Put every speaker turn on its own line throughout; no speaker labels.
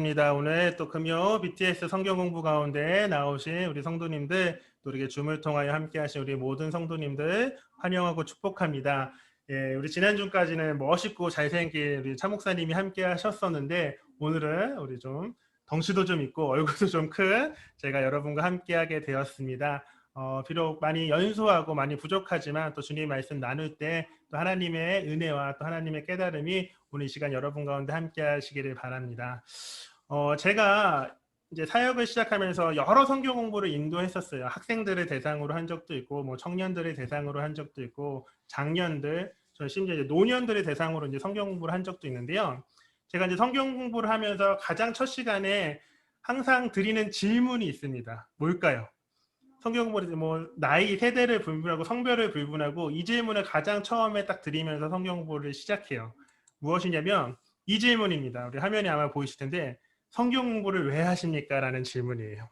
반갑습니다. 오늘 또 금요 BTS 성경 공부 가운데 나오신 우리 성도님들, 또 이렇게 줌을 통하여 함께 하신 우리 모든 성도님들 환영하고 축복합니다. 예, 우리 지난주까지는 멋있고 잘생긴 우리 차 목사님이 함께 하셨었는데, 오늘은 우리 좀 덩치도 좀 있고 얼굴도 좀 큰 제가 여러분과 함께 하게 되었습니다. 비록 많이 연소하고 많이 부족하지만 또 주님 말씀 나눌 때 또 하나님의 은혜와 또 하나님의 깨달음이 오늘 이 시간 여러분 가운데 함께 하시기를 바랍니다. 제가 이제 사역을 시작하면서 여러 성경 공부를 인도했었어요. 학생들을 대상으로 한 적도 있고, 뭐 청년들을 대상으로 한 적도 있고, 장년들, 저 심지어 이제 노년들을 대상으로 이제 성경 공부를 한 적도 있는데요. 제가 이제 성경 공부를 하면서 가장 첫 시간에 항상 드리는 질문이 있습니다. 뭘까요? 성경 공부를 뭐 나이, 세대를 불문하고 성별을 불문하고 이 질문을 가장 처음에 딱 드리면서 성경 공부를 시작해요. 무엇이냐면 이 질문입니다. 우리 화면에 아마 보이실 텐데, 성경 공부를 왜 하십니까? 라는 질문이에요.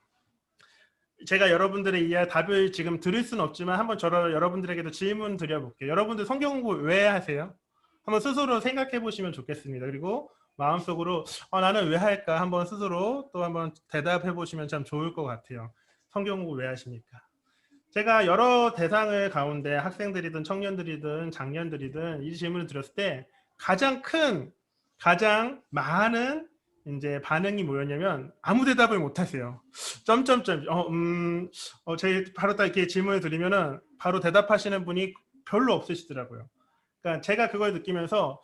제가 여러분들의 이 답을 지금 들을 수는 없지만 한번 여러분들에게도 질문 드려볼게요. 여러분들 성경 공부 왜 하세요? 한번 스스로 생각해 보시면 좋겠습니다. 그리고 마음속으로 나는 왜 할까? 한번 스스로 또 한번 대답해 보시면 참 좋을 것 같아요. 성경 공부 왜 하십니까? 제가 여러 대상을 가운데 학생들이든 청년들이든 장년들이든 이 질문을 드렸을 때 가장 많은 이제 반응이 뭐였냐면 아무 대답을 못 하세요. 점점점. 제일 바로 딱 이렇게 질문을 드리면은 바로 대답하시는 분이 별로 없으시더라고요. 그러니까 제가 그걸 느끼면서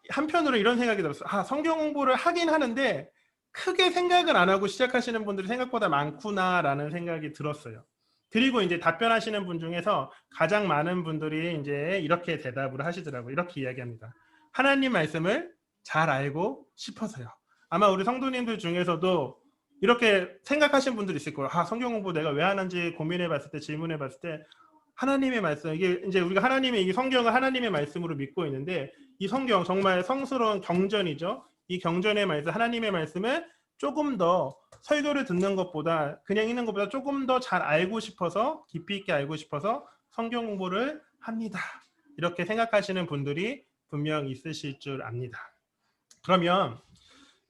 한편으로 이런 생각이 들었어요. 성경 공부를 하긴 하는데 크게 생각을 안 하고 시작하시는 분들이 생각보다 많구나라는 생각이 들었어요. 그리고 이제 답변하시는 분 중에서 가장 많은 분들이 이제 이렇게 대답을 하시더라고요. 이렇게 이야기합니다. 하나님 말씀을 잘 알고 싶어서요. 아마 우리 성도님들 중에서도 이렇게 생각하신 분들이 있을 거예요. 성경 공부 내가 왜 하는지 고민해봤을 때, 질문해봤을 때, 하나님의 말씀, 이게 이제 우리가 이 성경을 하나님의 말씀으로 믿고 있는데, 이 성경 정말 성스러운 경전이죠. 이 경전의 말씀, 하나님의 말씀을 조금 더 설교를 듣는 것보다, 그냥 읽는 것보다 조금 더 잘 알고 싶어서, 깊이 있게 알고 싶어서 성경 공부를 합니다. 이렇게 생각하시는 분들이 분명 있으실 줄 압니다. 그러면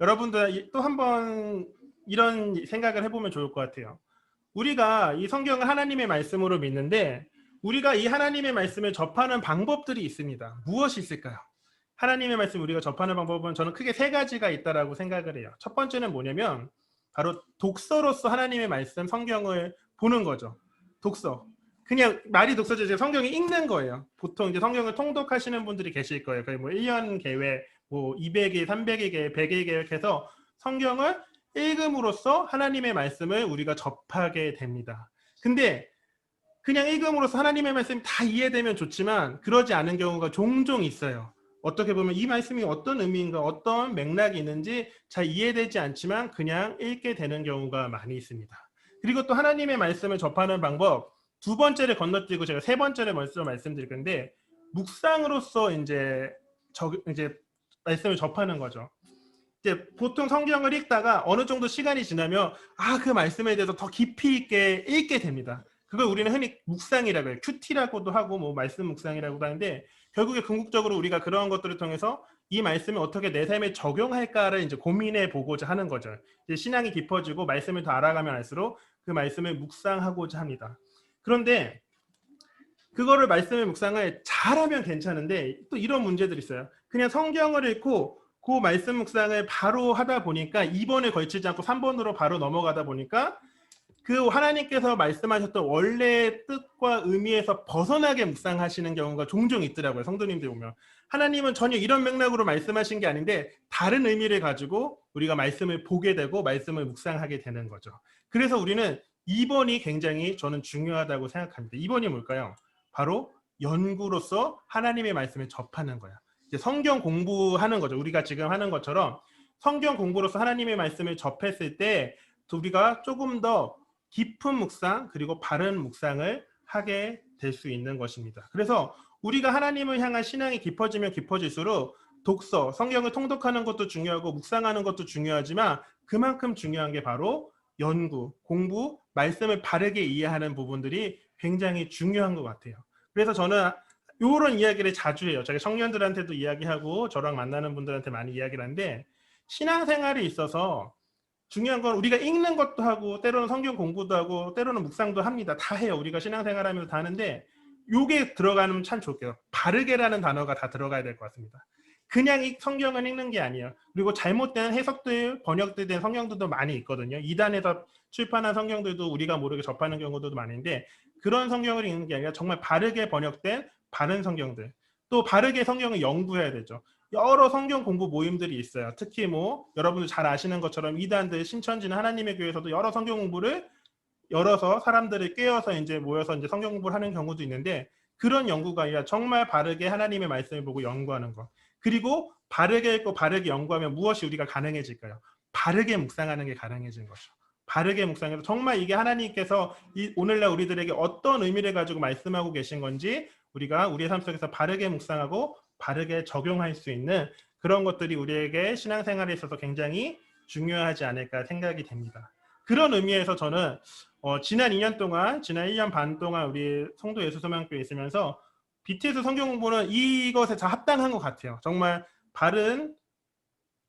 여러분들 또 한번 이런 생각을 해보면 좋을 것 같아요. 우리가 이 성경을 하나님의 말씀으로 믿는데, 우리가 이 하나님의 말씀을 접하는 방법들이 있습니다. 무엇이 있을까요? 하나님의 말씀 우리가 접하는 방법은 저는 크게 세 가지가 있다라고 생각을 해요. 첫 번째는 뭐냐면 바로 독서로서 하나님의 말씀, 성경을 보는 거죠. 독서. 그냥 말이 독서죠. 이제 성경을 읽는 거예요. 보통 이제 성경을 통독하시는 분들이 계실 거예요. 거의 뭐 1년 계획, 뭐 200일, 300일 계획, 100일 계획해서 성경을 읽음으로써 하나님의 말씀을 우리가 접하게 됩니다. 근데 그냥 읽음으로써 하나님의 말씀이 다 이해되면 좋지만 그러지 않은 경우가 종종 있어요. 어떻게 보면 이 말씀이 어떤 의미인가, 어떤 맥락이 있는지 잘 이해되지 않지만 그냥 읽게 되는 경우가 많이 있습니다. 그리고 또 하나님의 말씀을 접하는 방법, 두 번째를 건너뛰고 제가 세 번째를 먼저 말씀드릴 건데, 묵상으로서 이제 말씀을 접하는 거죠. 이제 보통 성경을 읽다가 어느 정도 시간이 지나면 그 말씀에 대해서 더 깊이 있게 읽게 됩니다. 그걸 우리는 흔히 묵상이라고 해요. 큐티라고도 하고 뭐 말씀 묵상이라고도 하는데, 결국에 궁극적으로 우리가 그런 것들을 통해서 이 말씀을 어떻게 내 삶에 적용할까를 이제 고민해 보고자 하는 거죠. 이제 신앙이 깊어지고 말씀을 더 알아가면 알수록 그 말씀을 묵상하고자 합니다. 그런데 그거를 말씀의 묵상을 잘하면 괜찮은데 또 이런 문제들이 있어요. 그냥 성경을 읽고 그 말씀 묵상을 바로 하다 보니까 2번에 걸치지 않고 3번으로 바로 넘어가다 보니까 그 하나님께서 말씀하셨던 원래의 뜻과 의미에서 벗어나게 묵상하시는 경우가 종종 있더라고요. 성도님들 보면 하나님은 전혀 이런 맥락으로 말씀하신 게 아닌데 다른 의미를 가지고 우리가 말씀을 보게 되고 말씀을 묵상하게 되는 거죠. 그래서 우리는 2번이 굉장히 저는 중요하다고 생각합니다. 2번이 뭘까요? 바로 연구로서 하나님의 말씀을 접하는 거야. 이제 성경 공부하는 거죠. 우리가 지금 하는 것처럼 성경 공부로서 하나님의 말씀을 접했을 때 우리가 조금 더 깊은 묵상 그리고 바른 묵상을 하게 될 수 있는 것입니다. 그래서 우리가 하나님을 향한 신앙이 깊어지면 깊어질수록 독서, 성경을 통독하는 것도 중요하고 묵상하는 것도 중요하지만 그만큼 중요한 게 바로 연구, 공부, 말씀을 바르게 이해하는 부분들이 굉장히 중요한 것 같아요. 그래서 저는 이런 이야기를 자주 해요. 제가 청년들한테도 이야기하고 저랑 만나는 분들한테 많이 이야기를 하는데, 신앙생활에 있어서 중요한 건 우리가 읽는 것도 하고 때로는 성경 공부도 하고 때로는 묵상도 합니다. 다 해요. 우리가 신앙생활하면서 다 하는데 요게 들어가면 참 좋게요. 바르게라는 단어가 다 들어가야 될 것 같습니다. 그냥 성경을 읽는 게 아니에요. 그리고 잘못된 해석들, 번역된 성경들도 많이 있거든요. 이단에서 출판한 성경들도 우리가 모르게 접하는 경우도 많은데 그런 성경을 읽는 게 아니라 정말 바르게 번역된 바른 성경들. 또 바르게 성경을 연구해야 되죠. 여러 성경 공부 모임들이 있어요. 특히 뭐 여러분들 잘 아시는 것처럼 이단들, 신천지나 하나님의 교회에서도 여러 성경 공부를 열어서 사람들을 깨워서 이제 모여서 이제 성경 공부를 하는 경우도 있는데 그런 연구가 아니라 정말 바르게 하나님의 말씀을 보고 연구하는 것. 그리고 바르게 읽고 바르게 연구하면 무엇이 우리가 가능해질까요? 바르게 묵상하는 게 가능해진 거죠. 바르게 묵상해서 정말 이게 하나님께서 오늘날 우리들에게 어떤 의미를 가지고 말씀하고 계신 건지 우리가 우리의 삶 속에서 바르게 묵상하고 바르게 적용할 수 있는 그런 것들이 우리에게 신앙생활에 있어서 굉장히 중요하지 않을까 생각이 됩니다. 그런 의미에서 저는 지난 2년 동안, 지난 1년 반 동안 우리 성도 예수소망교회에 있으면서 BTS 성경 공부는 이것에 다 합당한 것 같아요. 정말 바른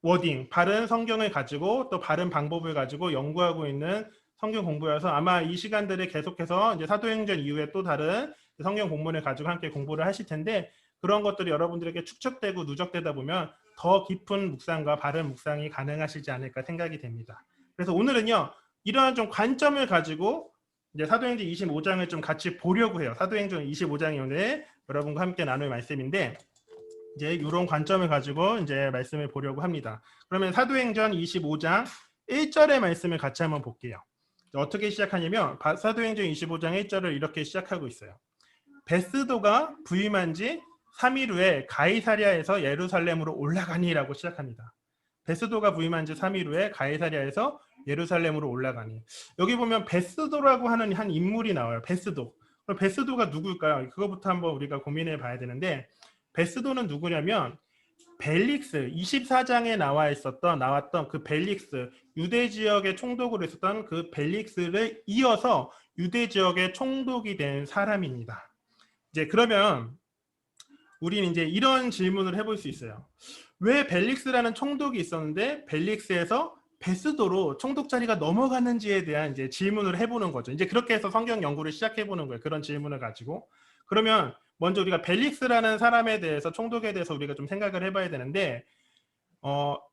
워딩, 바른 성경을 가지고 또 바른 방법을 가지고 연구하고 있는 성경 공부여서 아마 이 시간들을 계속해서 이제 사도행전 이후에 또 다른 성경 본문을 가지고 함께 공부를 하실 텐데 그런 것들이 여러분들에게 축적되고 누적되다 보면 더 깊은 묵상과 바른 묵상이 가능하시지 않을까 생각이 됩니다. 그래서 오늘은요, 이러한 좀 관점을 가지고 이제 사도행전 25장을 좀 같이 보려고 해요. 사도행전 25장이 오늘 여러분과 함께 나눌 말씀인데 이제 이런 관점을 가지고 이제 말씀을 보려고 합니다. 그러면 사도행전 25장 1절의 말씀을 같이 한번 볼게요. 어떻게 시작하냐면 사도행전 25장 1절을 이렇게 시작하고 있어요. 베스도가 부임한 지 3일 후에 가이사랴에서 예루살렘으로 올라가니라고 시작합니다. 베스도가 부임한 지 3일 후에 가이사랴에서 예루살렘으로 올라가니. 여기 보면 베스도라고 하는 한 인물이 나와요. 베스도. 그럼 베스도가 누굴까요? 그거부터 한번 우리가 고민해 봐야 되는데 베스도는 누구냐면 벨릭스 24장에 나왔던 그 벨릭스 유대 지역의 총독으로 있었던 그 벨릭스를 이어서 유대 지역의 총독이 된 사람입니다. 이제 그러면 우리는 이제 이런 질문을 해볼 수 있어요. 왜 벨릭스라는 총독이 있었는데 벨릭스에서 베스도로 총독 자리가 넘어갔는지에 대한 이제 질문을 해보는 거죠. 이제 그렇게 해서 성경 연구를 시작해보는 거예요. 그런 질문을 가지고. 그러면 먼저 우리가 벨릭스라는 사람에 대해서 총독에 대해서 우리가 좀 생각을 해봐야 되는데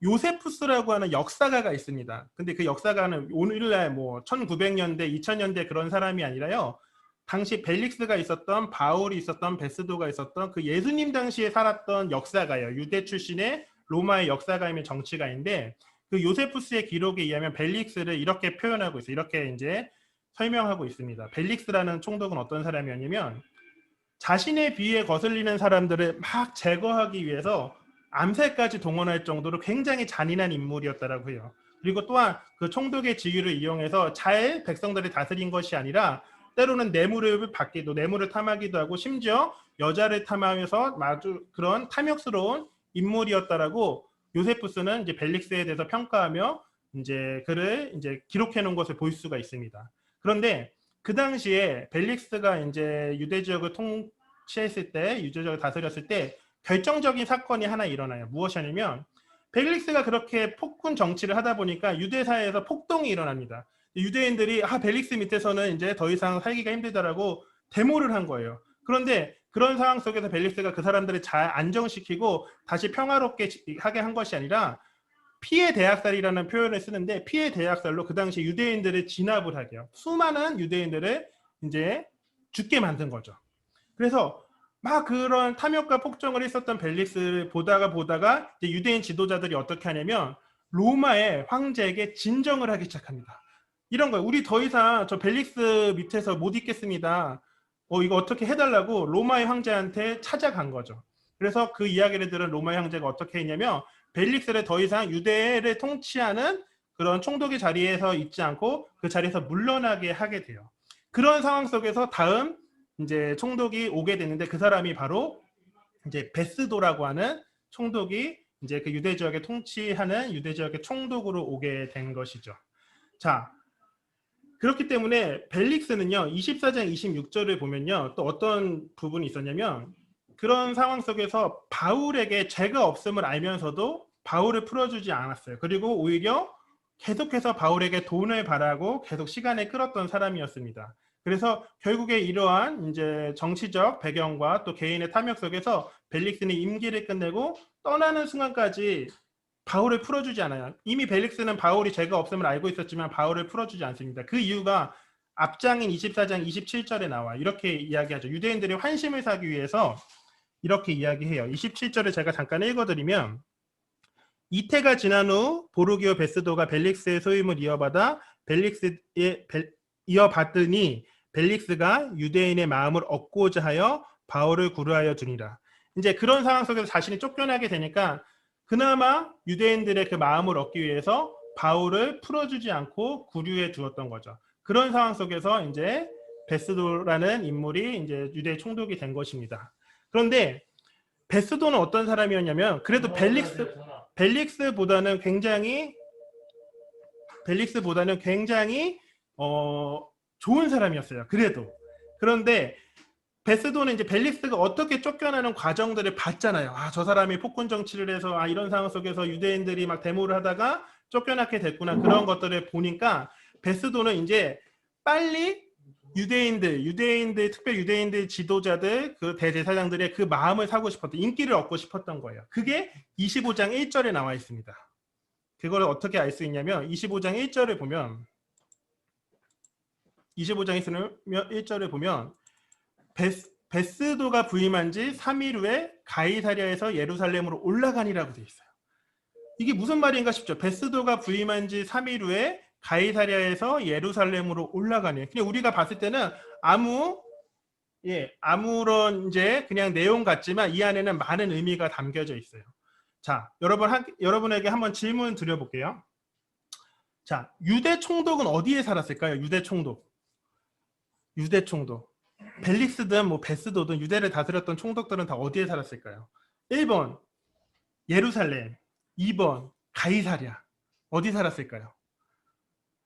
요세푸스라고 하는 역사가가 있습니다. 근데 그 역사가는 오늘날 뭐 1900년대, 2000년대 그런 사람이 아니라요. 당시 벨릭스가 있었던 바울이 있었던 베스도가 있었던 그 예수님 당시에 살았던 역사가예요. 유대 출신의 로마의 역사가이며 정치가인데 그 요세푸스의 기록에 의하면 벨릭스를 이렇게 표현하고 있어요. 이렇게 이제 설명하고 있습니다. 벨릭스라는 총독은 어떤 사람이었냐면 자신의 비위에 거슬리는 사람들을 막 제거하기 위해서 암살까지 동원할 정도로 굉장히 잔인한 인물이었다라고 해요. 그리고 또한 그 총독의 지위를 이용해서 잘 백성들을 다스린 것이 아니라 때로는 뇌물을 받기도, 뇌물을 탐하기도 하고 심지어 여자를 탐하면서 아주 그런 탐욕스러운 인물이었다라고 요세푸스는 이제 벨릭스에 대해서 평가하며 이제 그를 이제 기록해 놓은 것을 볼 수가 있습니다. 그런데 그 당시에 벨릭스가 이제 유대 지역을 통치했을 때, 유대 지역을 다스렸을 때 결정적인 사건이 하나 일어나요. 무엇이냐면 벨릭스가 그렇게 폭군 정치를 하다 보니까 유대 사회에서 폭동이 일어납니다. 유대인들이 벨릭스 밑에서는 이제 더 이상 살기가 힘들다라고 데모를 한 거예요. 그런데 그런 상황 속에서 벨릭스가 그 사람들을 잘 안정시키고 다시 평화롭게 하게 한 것이 아니라 피해 대학살이라는 표현을 쓰는데 피해 대학살로 그 당시 유대인들을 진압을 하게요. 수많은 유대인들을 이제 죽게 만든 거죠. 그래서 막 그런 탐욕과 폭정을 했었던 벨릭스를 보다가 이제 유대인 지도자들이 어떻게 하냐면 로마의 황제에게 진정을 하기 시작합니다. 이런 거예요. 우리 더 이상 저 벨릭스 밑에서 못 있겠습니다. 이거 어떻게 해달라고 로마의 황제한테 찾아간 거죠. 그래서 그 이야기를 들은 로마의 황제가 어떻게 했냐면 벨릭스를 더 이상 유대를 통치하는 그런 총독의 자리에서 있지 않고 그 자리에서 물러나게 하게 돼요. 그런 상황 속에서 다음 이제 총독이 오게 되는데 그 사람이 바로 이제 베스도라고 하는 총독이 이제 그 유대 지역에 통치하는 유대 지역의 총독으로 오게 된 것이죠. 자, 그렇기 때문에 벨릭스는요 24장 26절을 보면요 또 어떤 부분이 있었냐면 그런 상황 속에서 바울에게 죄가 없음을 알면서도 바울을 풀어주지 않았어요. 그리고 오히려 계속해서 바울에게 돈을 바라고 계속 시간을 끌었던 사람이었습니다. 그래서 결국에 이러한 이제 정치적 배경과 또 개인의 탐욕 속에서 벨릭스는 임기를 끝내고 떠나는 순간까지 바울을 풀어주지 않아요. 이미 벨릭스는 바울이 죄가 없음을 알고 있었지만 바울을 풀어주지 않습니다. 그 이유가 앞장인 24장 27절에 나와 이렇게 이야기하죠. 유대인들이 환심을 사기 위해서 이렇게 이야기해요. 27절을 제가 잠깐 읽어드리면 이태가 지난 후 보르기오 베스도가 벨릭스의 소임을 이어받더니 벨릭스가 유대인의 마음을 얻고자 하여 바울을 구류하여 주니라. 이제 그런 상황 속에서 자신이 쫓겨나게 되니까 그나마 유대인들의 그 마음을 얻기 위해서 바울을 풀어주지 않고 구류해 두었던 거죠. 그런 상황 속에서 이제 베스도라는 인물이 이제 유대 총독이 된 것입니다. 그런데 베스도는 어떤 사람이었냐면 그래도 벨릭스보다는 굉장히 좋은 사람이었어요. 그래도. 그런데 베스도는 이제 벨릭스가 어떻게 쫓겨나는 과정들을 봤잖아요. 아, 저 사람이 폭군 정치를 해서 이런 상황 속에서 유대인들이 막 데모를 하다가 쫓겨나게 됐구나. 그런 것들을 보니까 베스도는 이제 빨리 유대인들 특별 유대인들 지도자들 그 대제사장들의 그 마음을 사고 싶었던 인기를 얻고 싶었던 거예요. 그게 25장 1절에 나와 있습니다. 그걸 어떻게 알 수 있냐면 25장 1절을 보면 1절을 보면 베스도가 부임한 지 3일 후에 가이사랴에서 예루살렘으로 올라가니라고 되어 있어요. 이게 무슨 말인가 싶죠. 베스도가 부임한 지 3일 후에 가이사랴에서 예루살렘으로 올라가니. 그냥 우리가 봤을 때는 아무런 이제 그냥 내용 같지만 이 안에는 많은 의미가 담겨져 있어요. 자, 여러분에게 한번 질문 드려볼게요. 자, 유대 총독은 어디에 살았을까요? 유대 총독. 벨릭스든 뭐 베스도든 유대를 다스렸던 총독들은 다 어디에 살았을까요? 1번 예루살렘, 2번 가이사랴. 어디 살았을까요?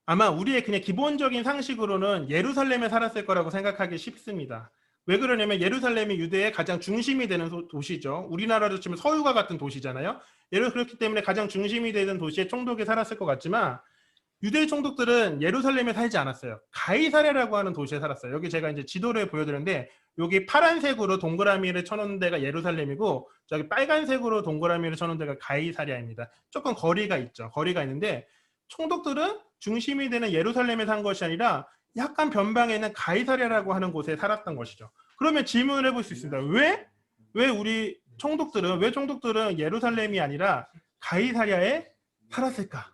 아마 우리의 그냥 기본적인 상식으로는 예루살렘에 살았을 거라고 생각하기 쉽습니다. 왜 그러냐면 예루살렘이 유대의 가장 중심이 되는 도시죠. 우리나라로 치면 서울과 같은 도시잖아요. 그렇기 때문에 가장 중심이 되는 도시에 총독이 살았을 것 같지만 유대 총독들은 예루살렘에 살지 않았어요. 가이사랴라고 하는 도시에 살았어요. 여기 제가 이제 지도를 보여드렸는데 여기 파란색으로 동그라미를 쳐놓은 데가 예루살렘이고 저기 빨간색으로 동그라미를 쳐놓은 데가 가이사랴입니다. 조금 거리가 있죠. 거리가 있는데 총독들은 중심이 되는 예루살렘에 산 것이 아니라 약간 변방에 있는 가이사랴라고 하는 곳에 살았던 것이죠. 그러면 질문을 해볼 수 있습니다. 왜 총독들은 예루살렘이 아니라 가이사랴에 살았을까?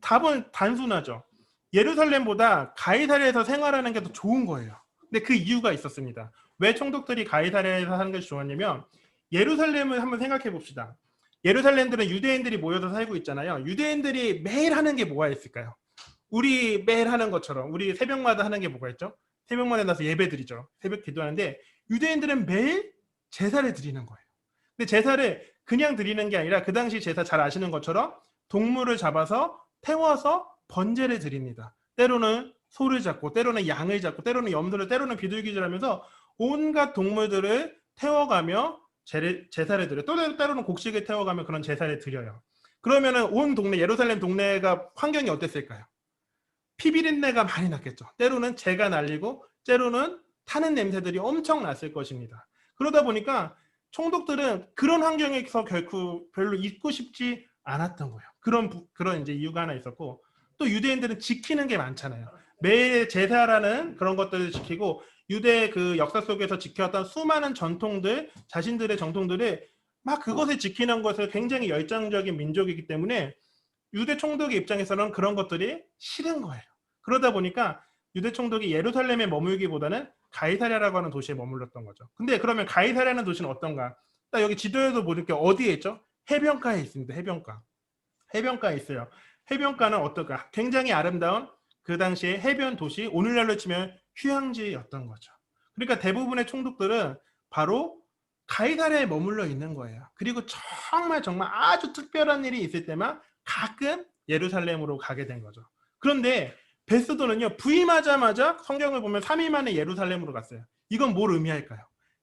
답은 단순하죠. 예루살렘보다 가이사랴에서 생활하는 게 더 좋은 거예요. 근데 그 이유가 있었습니다. 왜 총독들이 가이사랴에서 사는 것이 좋았냐면 예루살렘을 한번 생각해 봅시다. 예루살렘들은 유대인들이 모여서 살고 있잖아요. 유대인들이 매일 하는 게 뭐가 있을까요? 우리 매일 하는 것처럼 우리 새벽마다 하는 게 뭐가 있죠? 새벽마다 나서 예배 드리죠. 새벽 기도하는데 유대인들은 매일 제사를 드리는 거예요. 근데 제사를 그냥 드리는 게 아니라 그 당시 제사 잘 아시는 것처럼 동물을 잡아서 태워서 번제를 드립니다. 때로는 소를 잡고 때로는 양을 잡고 때로는 염소를 때로는 비둘기를 하면서 온갖 동물들을 태워가며 제사를 드려요. 또 때로는 곡식을 태워가며 그런 제사를 드려요. 그러면은 온 동네 예루살렘 동네가 환경이 어땠을까요? 피비린내가 많이 났겠죠. 때로는 재가 날리고 때로는 타는 냄새들이 엄청 났을 것입니다. 그러다 보니까 총독들은 그런 환경에서 결코 별로 있고 싶지 않았던 거예요. 그런 이제 이유가 하나 있었고 또 유대인들은 지키는 게 많잖아요. 매일 제사라는 그런 것들을 지키고 유대 그 역사 속에서 지켜왔던 수많은 전통들, 자신들의 정통들을 막 그것을 지키는 것을 굉장히 열정적인 민족이기 때문에 유대 총독의 입장에서는 그런 것들이 싫은 거예요. 그러다 보니까 유대 총독이 예루살렘에 머물기보다는 가이사랴라고 하는 도시에 머물렀던 거죠. 근데 그러면 가이사랴라는 도시는 어떤가? 딱 여기 지도에도 보니까 어디에 있죠? 해변가에 있습니다. 해변가에 있어요. 해변가는 어떨까? 굉장히 아름다운 그 당시에 해변 도시, 오늘날로 치면 휴양지였던 거죠. 그러니까 대부분의 총독들은 바로 가이사랴에 머물러 있는 거예요. 그리고 정말 아주 특별한 일이 있을 때만 가끔 예루살렘으로 가게 된 거죠. 그런데 베스도는요, 부임하자마자 성경을 보면 3일 만에 예루살렘으로 갔어요. 이건 뭘 의미할까요?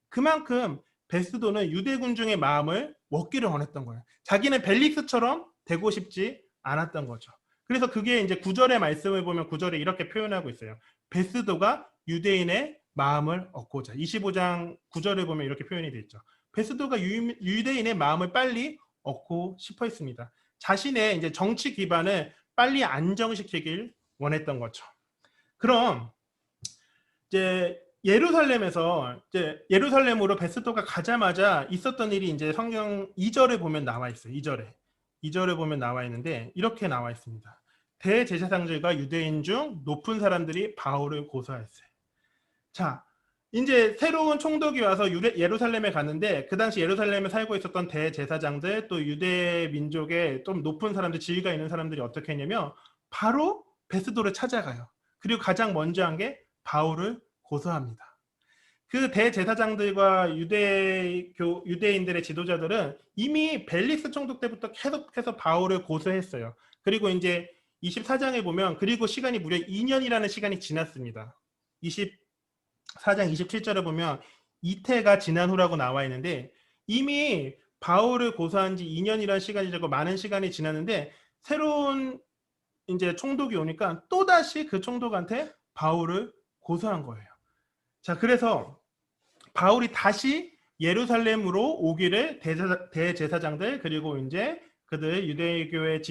그만큼 베스도는 유대군 중의 마음을 먹기를 원했던 거예요. 자기는 벨릭스처럼 되고 싶지 않았던 거죠. 그래서 그게 이제 9절의 말씀을 보면 9절에 이렇게 표현하고 있어요. 베스도가 유대인의 마음을 얻고자. 25장 9절을 보면 이렇게 표현이 되어 있죠. 베스도가 유대인의 마음을 빨리 얻고 싶어 했습니다. 자신의 이제 정치 기반을 빨리 안정시키길 원했던 거죠. 그럼 이제 예루살렘에서 이제 예루살렘으로 베스도가 가자마자 있었던 일이 이제 성경 2절에 보면 나와 있어요. 2절에 보면 나와 있는데 이렇게 나와 있습니다. 대제사장들과 유대인 중 높은 사람들이 바울을 고소했어요. 자, 이제 새로운 총독이 와서 예루살렘에 갔는데 그 당시 예루살렘에 살고 있었던 대제사장들 또 유대 민족의 좀 높은 사람들, 지위가 있는 사람들이 어떻게 했냐면 바로 베스도를 찾아가요. 그리고 가장 먼저 한 게 바울을 고소합니다. 그 대제사장들과 유대인들의 지도자들은 이미 벨릭스 총독 때부터 계속해서 바울을 고소했어요. 그리고 이제 24장에 보면 그리고 시간이 무려 2년이라는 시간이 지났습니다. 24장 27절에 보면 이태가 지난 후라고 나와 있는데 이미 바울을 고소한 지 2년이라는 시간이 지나고 많은 시간이 지났는데 새로운 이제 총독이 오니까 또다시 그 총독한테 바울을 고소한 거예요. 자, 그래서 바울이 다시 예루살렘으로 오기를 대제사장들 그리고 이제 그들 유대교회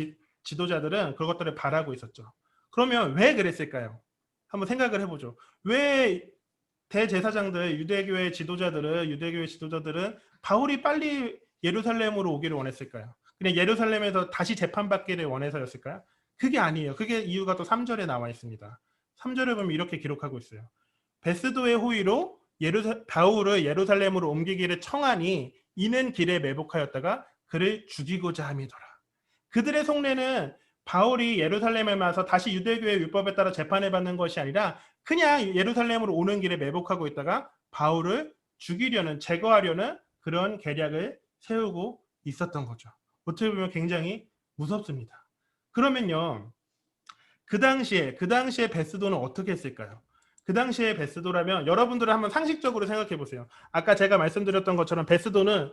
지도자들은 그것들을 바라고 있었죠. 그러면 왜 그랬을까요? 한번 생각을 해보죠. 왜 대제사장들, 유대교회 지도자들은 바울이 빨리 예루살렘으로 오기를 원했을까요? 그냥 예루살렘에서 다시 재판받기를 원해서였을까요? 그게 아니에요. 그게 이유가 또 3절에 나와 있습니다. 3절에 보면 이렇게 기록하고 있어요. 베스도의 호의로 바울을 예루살렘으로 옮기기를 청하니 이는 길에 매복하였다가 그를 죽이고자 함이더라. 그들의 속내는 바울이 예루살렘에 와서 다시 유대교의 율법에 따라 재판을 받는 것이 아니라 그냥 예루살렘으로 오는 길에 매복하고 있다가 바울을 죽이려는, 제거하려는 그런 계략을 세우고 있었던 거죠. 어떻게 보면 굉장히 무섭습니다. 그러면요, 그 당시에 베스도는 어떻게 했을까요? 그 당시에 베스도라면 여러분들은 한번 상식적으로 생각해 보세요. 아까 제가 말씀드렸던 것처럼 베스도는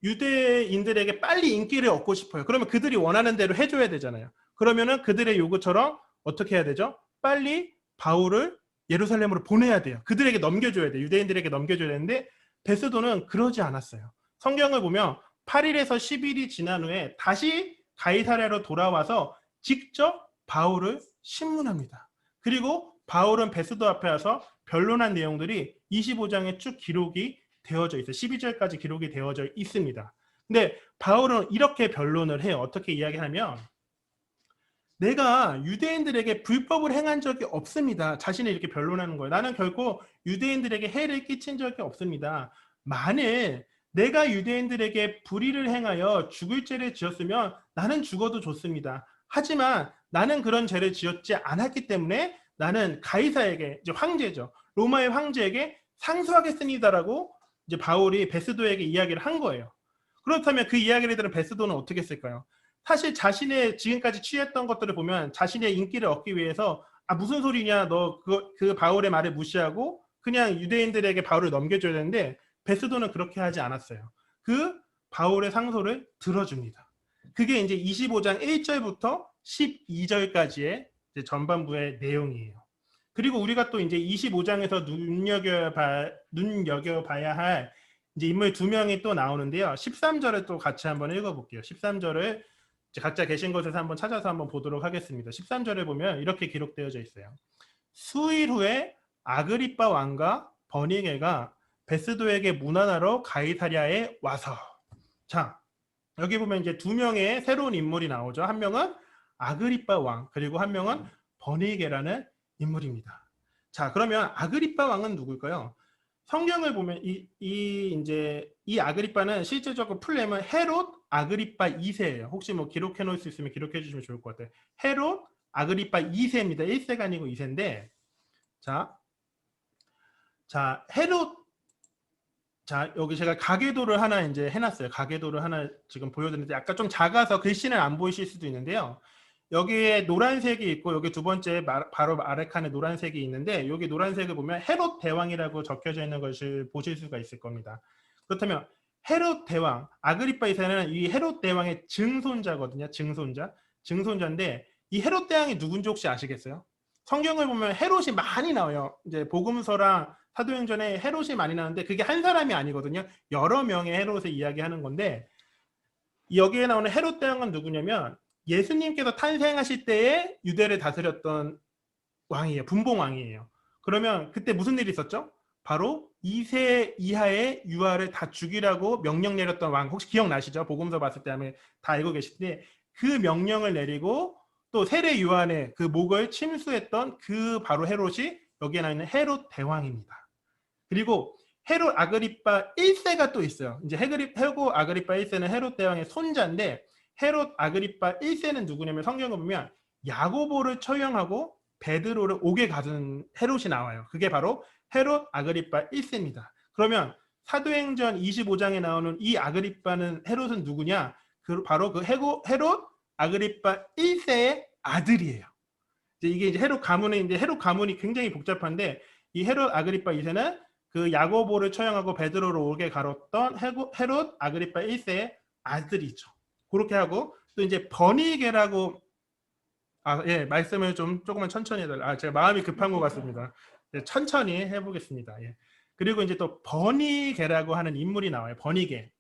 유대인들에게 빨리 인기를 얻고 싶어요. 그러면 그들이 원하는 대로 해줘야 되잖아요. 그러면은 그들의 요구처럼 어떻게 해야 되죠? 빨리 바울을 예루살렘으로 보내야 돼요. 그들에게 넘겨줘야 돼요. 유대인들에게 넘겨줘야 되는데 베스도는 그러지 않았어요. 성경을 보면 8일에서 10일이 지난 후에 다시 가이사랴로 돌아와서 직접 바울을 신문합니다. 그리고 바울은 베스도 앞에 와서 변론한 내용들이 25장에 쭉 기록이 되어져 있어요. 12절까지 기록이 되어져 있습니다. 근데 바울은 이렇게 변론을 해요. 어떻게 이야기하면 내가 유대인들에게 불법을 행한 적이 없습니다. 자신이 이렇게 변론하는 거예요. 나는 결코 유대인들에게 해를 끼친 적이 없습니다. 만일 내가 유대인들에게 불의를 행하여 죽을 죄를 지었으면 나는 죽어도 좋습니다. 하지만 나는 그런 죄를 지었지 않았기 때문에 나는 가이사에게, 이제 황제죠, 로마의 황제에게 상소하겠습니다라고 이제 바울이 베스도에게 이야기를 한 거예요. 그렇다면 그 이야기를 들은 베스도는 어떻게 했을까요? 사실 자신의 지금까지 취했던 것들을 보면 자신의 인기를 얻기 위해서 무슨 소리냐, 너 그 바울의 말을 무시하고 그냥 유대인들에게 바울을 넘겨줘야 되는데 베스도는 그렇게 하지 않았어요. 그 바울의 상소를 들어줍니다. 그게 이제 25장 1절부터 12절까지의 전반부의 내용이에요. 그리고 우리가 또 이제 25장에서 눈여겨봐야 할 이제 인물 두 명이 또 나오는데요. 13절을 또 같이 한번 읽어볼게요. 13절을 각자 계신 곳에서 한번 찾아서 한번 보도록 하겠습니다. 13절에 보면 이렇게 기록되어져 있어요. 수일 후에 아그리빠 왕과 버니게가 베스도에게 문안하러 가이사랴에 와서, 자, 여기 보면 이제 두 명의 새로운 인물이 나오죠. 한 명은 아그리빠 왕, 그리고 한 명은 버니게라는 인물입니다. 자, 그러면 아그리빠 왕은 누굴까요? 성경을 보면 이 아그리빠는 실제적으로 풀네임은 헤롯 아그리빠 2세예요. 혹시 뭐 기록해 놓을 수 있으면 기록해 주시면 좋을 것 같아요. 헤롯 아그리빠 2세입니다. 1세가 아니고 2세인데, 자, 헤롯, 자, 여기 제가 가계도를 하나 이제 해놨어요. 가계도를 하나 지금 보여드리는데 아까 좀 작아서 글씨는 안 보이실 수도 있는데요. 여기에 노란색이 있고 여기 두 번째 바로 아래 칸에 노란색이 있는데 여기 노란색을 보면 헤롯 대왕이라고 적혀져 있는 것을 보실 수가 있을 겁니다. 그렇다면 헤롯 대왕, 아그리파 2세는 이 헤롯 대왕의 증손자거든요. 증손자인데 이 헤롯 대왕이 누군지 혹시 아시겠어요? 성경을 보면 헤롯이 많이 나와요. 이제 복음서랑 사도행전에 헤롯이 많이 나오는데 그게 한 사람이 아니거든요. 여러 명의 헤롯을 이야기하는 건데 여기에 나오는 헤롯 대왕은 누구냐면 예수님께서 탄생하실 때에 유대를 다스렸던 왕이에요. 분봉 왕이에요. 그러면 그때 무슨 일이 있었죠? 바로 2세 이하의 유아를 다 죽이라고 명령 내렸던 왕 혹시 기억나시죠? 복음서 봤을 때 하면 다 알고 계신데 그 명령을 내리고 또 세례 요한의 그 목을 침수했던 그 바로 헤롯이 여기에 나와 있는 헤롯 대왕입니다. 그리고 헤롯 아그리파 1세가 또 있어요. 이제 헤롯 아그리파 1세는 헤롯 대왕의 손자인데 헤롯 아그리파 1세는 누구냐면 성경을 보면 야고보를 처형하고 베드로를 옥에 가둔 헤롯이 나와요. 그게 바로 헤롯 아그리파 1세입니다. 그러면 사도행전 25장에 나오는 이 아그리파는 헤롯은 누구냐? 바로 그 헤롯 아그리파 1세의 아들이에요. 이게 이제 헤롯 가문이 굉장히 복잡한데 이 헤롯 아그리파 2세는 그 야고보를 처형하고 베드로를 옥에 가뒀던 헤롯 아그리파 1세의 아들이죠. 그렇게 하고 또 이제 버니게라고 말씀을 조금만 천천히 해달라. 제가 마음이 급한 것 같습니다. 천천히 해보겠습니다. 그리고 이제 또 버니게라고 하는 인물이 나와요. 버니게.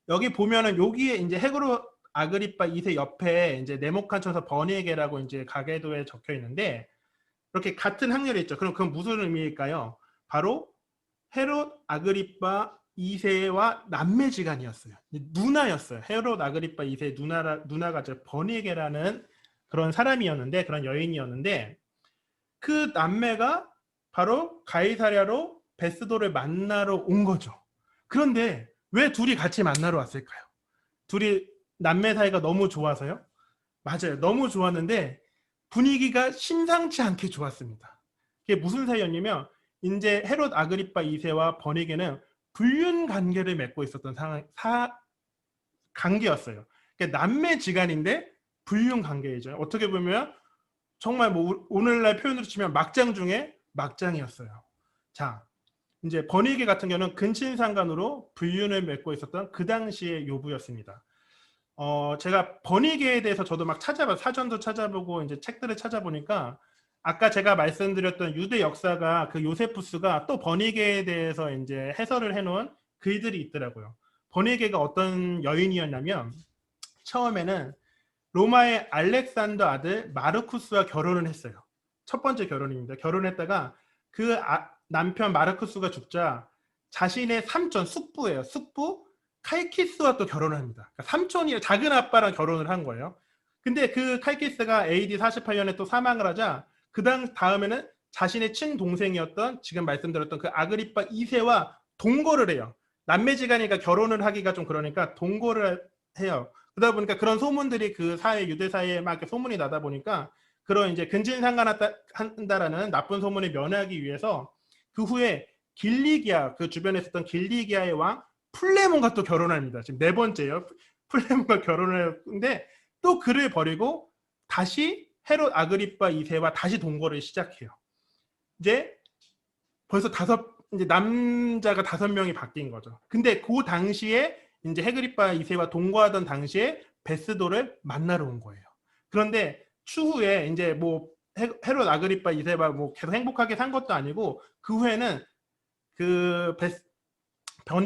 여기 보면은 여기에 이제 헤롯 아그리파 2세 옆에 이제 네모칸 쳐서 버니게라고 이제 가계도에 적혀 있는데 이렇게 같은 학렬이 있죠. 그럼 그건 무슨 의미일까요? 바로 헤롯 아그리파 2세와 남매지간이었어요. 누나였어요. 헤롯 아그리파 2세 누나가 버니게라는 그런 사람이었는데 그런 여인이었는데 그 남매가 바로 가이사랴로 베스도를 만나러 온 거죠. 그런데 왜 둘이 같이 만나러 왔을까요? 둘이 남매 사이가 너무 좋아서요? 맞아요. 너무 좋았는데 분위기가 심상치 않게 좋았습니다. 그게 무슨 사이였냐면 이제 헤롯 아그리파 2세와 버니게는 불륜 관계를 맺고 있었던 관계였어요. 그러니까 남매지간인데 불륜 관계이죠. 어떻게 보면 정말 뭐 오늘날 표현으로 치면 막장 중에 막장이었어요. 자, 이제 버니게 같은 경우는 근친상간으로 불륜을 맺고 있었던 그 당시의 요부였습니다. 제가 버니게에 대해서 저도 막 사전도 찾아보고 이제 책들을 찾아보니까 아까 제가 말씀드렸던 유대 역사가 그 요세푸스가 또 버니게에 대해서 이제 해설을 해놓은 글들이 있더라고요. 버니게가 어떤 여인이었냐면 처음에는 로마의 알렉산더 아들 마르쿠스와 결혼을 했어요. 첫 번째 결혼입니다. 결혼했다가 그 남편 마르쿠스가 죽자 자신의 삼촌 숙부예요. 숙부 칼키스와 또 결혼을 합니다. 그러니까 삼촌이 작은 아빠랑 결혼을 한 거예요. 근데 그 칼키스가 AD 48년에 또 사망을 하자 그 다음에는 자신의 친동생이었던 지금 말씀드렸던 그 아그리파 2세와 동거를 해요. 남매지간이니까 결혼을 하기가 좀 그러니까 동거를 해요. 그러다 보니까 그런 소문들이 그 유대 사회에 막 소문이 나다 보니까 그런 이제 근친상간한다라는 나쁜 소문을 면하기 위해서 그 후에 길리기아 그 주변에 있었던 길리기아의 왕 플레몬과 또 결혼합니다. 지금 네 번째예요. 플레몬과 결혼을 했는데 또 그를 버리고 다시 헤롯 아그리파 2세와 다시 동거를 시작해요. 이제 벌써 이제 남자가 5명이 바뀐 거죠. 근데 그 당시에 이제 헤그리파 2세와 동거하던 당시에 베스도를 만나러 온 거예요. 그런데 추후에 이제 뭐 헤롯 아그리파 2세와 뭐 계속 행복하게 산 것도 아니고 그 후에는 그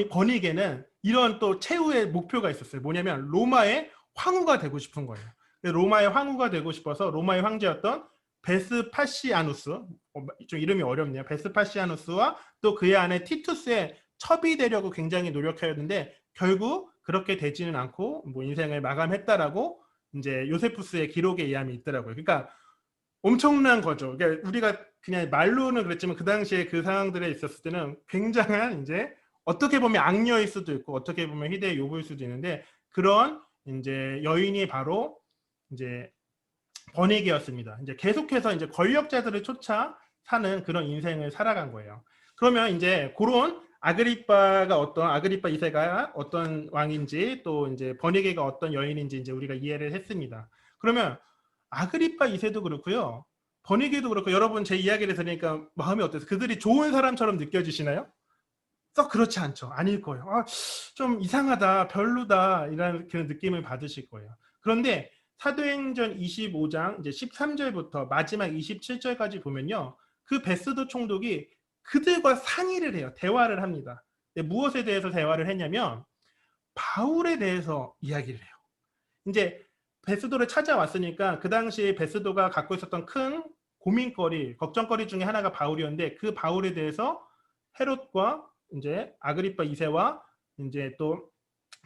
버니게는 이런 또 최후의 목표가 있었어요. 뭐냐면 로마의 황후가 되고 싶은 거예요. 로마의 황후가 되고 싶어서 로마의 황제였던 베스파시아누스, 좀 이름이 어렵네요. 베스파시아누스와 또 그의 아내 티투스의 첩이 되려고 굉장히 노력하였는데 결국 그렇게 되지는 않고 뭐 인생을 마감했다라고 이제 요세푸스의 기록에 의함이 있더라고요. 그러니까 엄청난 거죠. 그러니까 우리가 그냥 말로는 그랬지만 그 당시에 그 상황들에 있었을 때는 굉장한 이제 어떻게 보면 악녀일 수도 있고 어떻게 보면 희대의 요구일 수도 있는데 그런 이제 여인이 바로 이제 버니게였습니다. 이제 계속해서 이제 권력자들을 쫓아 사는 그런 인생을 살아간 거예요. 그러면 이제 그런 아그리파 2세가 어떤 왕인지 또 이제 버니게가 어떤 여인인지 이제 우리가 이해를 했습니다. 그러면 아그리파 2세도 그렇고요. 버니게도 그렇고 여러분 제 이야기를 들으니까 마음이 어때요? 그들이 좋은 사람처럼 느껴지시나요? 썩 그렇지 않죠. 아닐 거예요. 좀 이상하다, 별로다 이런 그런 느낌을 받으실 거예요. 그런데 사도행전 25장 이제 13절부터 마지막 27절까지 보면요. 그 베스도 총독이 그들과 상의를 해요. 대화를 합니다. 무엇에 대해서 대화를 했냐면 바울에 대해서 이야기를 해요. 이제 베스도를 찾아왔으니까 그 당시에 베스도가 갖고 있었던 큰 고민거리, 걱정거리 중에 하나가 바울이었는데 그 바울에 대해서 헤롯과 이제 아그리파 2세와 이제 또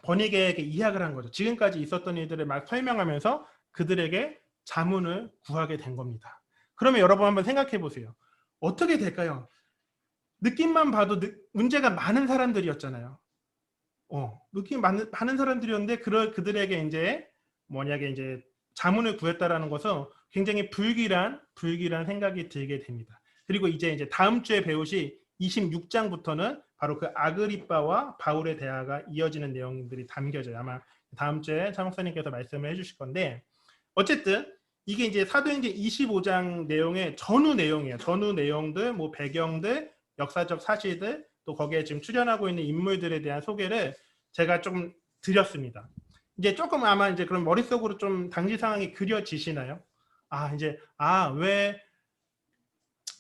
버니게에게 이야기를 한 거죠. 지금까지 있었던 일들을 막 설명하면서 그들에게 자문을 구하게 된 겁니다. 그러면 여러분 한번 생각해 보세요. 어떻게 될까요? 느낌만 봐도 문제가 많은 사람들이었잖아요. 느낌 많은 사람들이었는데 그들에게 이제 뭐냐게 이제 자문을 구했다라는 것은 굉장히 불길한 생각이 들게 됩니다. 그리고 이제 다음 주에 배우실 26장부터는 바로 그 아그리빠와 바울의 대화가 이어지는 내용들이 담겨져요. 아마 다음 주에 차 목사님께서 말씀을 해주실 건데 어쨌든 이게 이제 사도행전 25장 내용의 전후 내용이에요. 전후 내용들, 뭐 배경들, 역사적 사실들, 또 거기에 지금 출연하고 있는 인물들에 대한 소개를 제가 좀 드렸습니다. 이제 조금 아마 이제 그런 머릿속으로 좀 당시 상황이 그려지시나요? 왜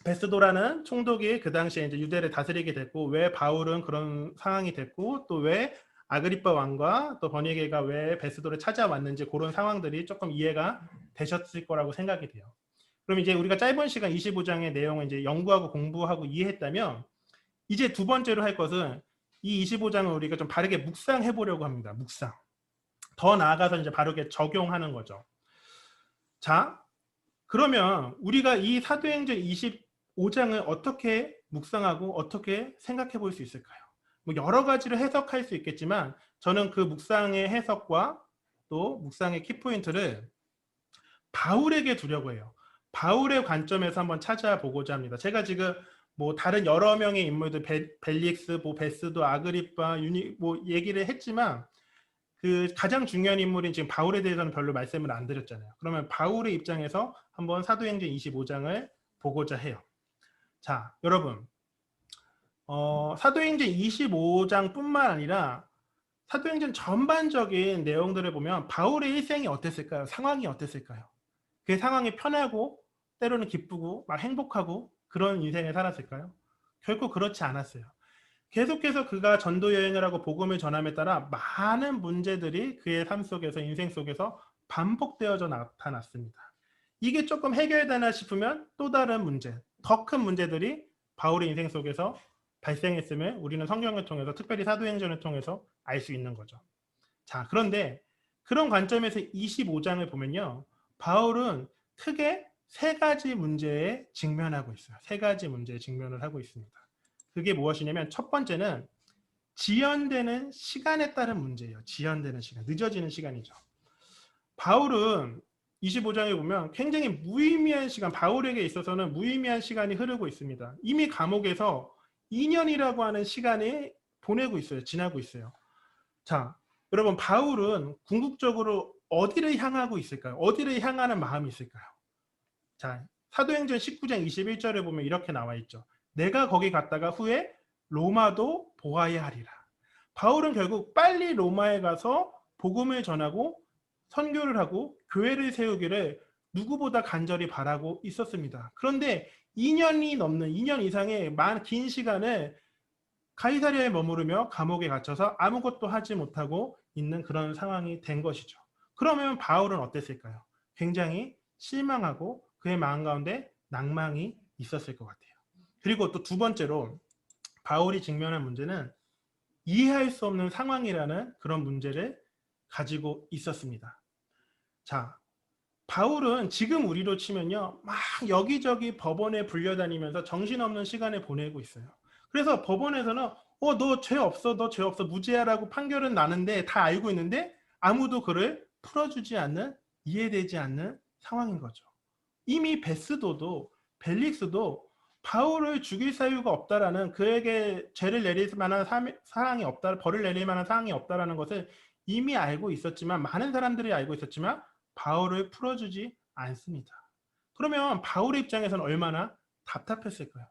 베스도라는 총독이 그 당시에 이제 유대를 다스리게 됐고, 왜 바울은 그런 상황이 됐고, 또 왜 아그리빠 왕과 또 버니게가 왜 베스도를 찾아왔는지 그런 상황들이 조금 이해가 되셨을 거라고 생각이 돼요. 그럼 이제 우리가 짧은 시간 25장의 내용을 이제 연구하고 공부하고 이해했다면 이제 두 번째로 할 것은 이 25장을 우리가 좀 바르게 묵상해 보려고 합니다. 묵상. 더 나아가서 이제 바르게 적용하는 거죠. 자, 그러면 우리가 이 사도행전 25장을 어떻게 묵상하고 어떻게 생각해 볼 수 있을까요? 뭐 여러 가지로 해석할 수 있겠지만 저는 그 묵상의 해석과 또 묵상의 키포인트를 바울에게 두려고 해요. 바울의 관점에서 한번 찾아보고자 합니다. 제가 지금 뭐 다른 여러 명의 인물들 벨릭스, 뭐 베스도, 아그리빠, 뭐 얘기를 했지만 그 가장 중요한 인물인 지금 바울에 대해서는 별로 말씀을 안 드렸잖아요. 그러면 바울의 입장에서 한번 사도행전 25장을 보고자 해요. 자, 여러분, 사도행전 25장뿐만 아니라 사도행전 전반적인 내용들을 보면 바울의 일생이 어땠을까요? 상황이 어땠을까요? 그 상황이 편하고 때로는 기쁘고 막 행복하고 그런 인생을 살았을까요? 결코 그렇지 않았어요. 계속해서 그가 전도 여행을 하고 복음을 전함에 따라 많은 문제들이 그의 삶 속에서 인생 속에서 반복되어져 나타났습니다. 이게 조금 해결되나 싶으면 또 다른 문제, 더 큰 문제들이 바울의 인생 속에서 발생했음을 우리는 성경을 통해서 특별히 사도행전을 통해서 알 수 있는 거죠. 자, 그런데 그런 관점에서 25장을 보면요. 바울은 크게 세 가지 문제에 직면하고 있어요. 세 가지 문제에 직면을 하고 있습니다. 그게 무엇이냐면 첫 번째는 지연되는 시간에 따른 문제예요. 지연되는 시간, 늦어지는 시간이죠. 바울은 25장에 보면 굉장히 무의미한 시간, 바울에게 있어서는 무의미한 시간이 흐르고 있습니다. 이미 감옥에서 2년이라고 하는 시간이 보내고 있어요. 지나고 있어요. 자, 여러분 바울은 궁극적으로 어디를 향하고 있을까요? 어디를 향하는 마음이 있을까요? 자, 사도행전 19장 21절에 보면 이렇게 나와 있죠. 내가 거기 갔다가 후에 로마도 보아야 하리라. 바울은 결국 빨리 로마에 가서 복음을 전하고 선교를 하고 교회를 세우기를 누구보다 간절히 바라고 있었습니다. 그런데 2년 이상의 긴 시간을 가이사랴에 머무르며 감옥에 갇혀서 아무것도 하지 못하고 있는 그런 상황이 된 것이죠. 그러면 바울은 어땠을까요? 굉장히 실망하고 그의 마음 가운데 낭망이 있었을 것 같아요. 그리고 또 두 번째로 바울이 직면한 문제는 이해할 수 없는 상황이라는 그런 문제를 가지고 있었습니다. 자, 바울은 지금 우리로 치면요, 막 여기저기 법원에 불려다니면서 정신없는 시간을 보내고 있어요. 그래서 법원에서는 너 죄 없어, 너 죄 없어, 무죄야라고 판결은 나는데 다 알고 있는데 아무도 그를 풀어주지 않는, 이해되지 않는 상황인 거죠. 이미 베스도도 벨릭스도 바울을 죽일 사유가 없다라는, 그에게 죄를 내릴 만한 사항이 없다, 벌을 내릴 만한 사항이 없다라는 것을 이미 알고 있었지만, 많은 사람들이 알고 있었지만 바울을 풀어주지 않습니다. 그러면 바울의 입장에서는 얼마나 답답했을까요?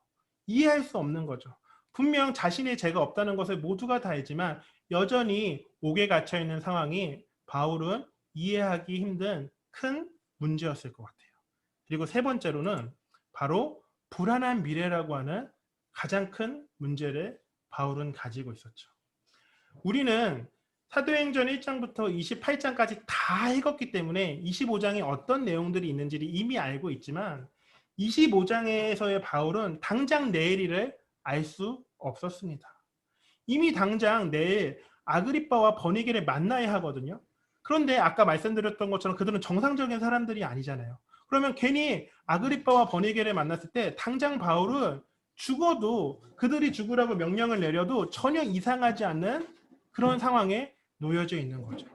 이해할 수 없는 거죠. 분명 자신의 죄가 없다는 것을 모두가 다 알지만 여전히 옥에 갇혀 있는 상황이 바울은 이해하기 힘든 큰 문제였을 것 같아요. 그리고 세 번째로는 바로 불안한 미래라고 하는 가장 큰 문제를 바울은 가지고 있었죠. 우리는 사도행전 1장부터 28장까지 다 읽었기 때문에 25장에 어떤 내용들이 있는지를 이미 알고 있지만 25장에서의 바울은 당장 내일 일을 알 수 없었습니다. 이미 당장 내일 아그리빠와 버니게를 만나야 하거든요. 그런데 아까 말씀드렸던 것처럼 그들은 정상적인 사람들이 아니잖아요. 그러면 괜히 아그리빠와 버니게를 만났을 때 당장 바울은 죽어도 그들이 죽으라고 명령을 내려도 전혀 이상하지 않는 그런 상황에 놓여져 있는 거죠.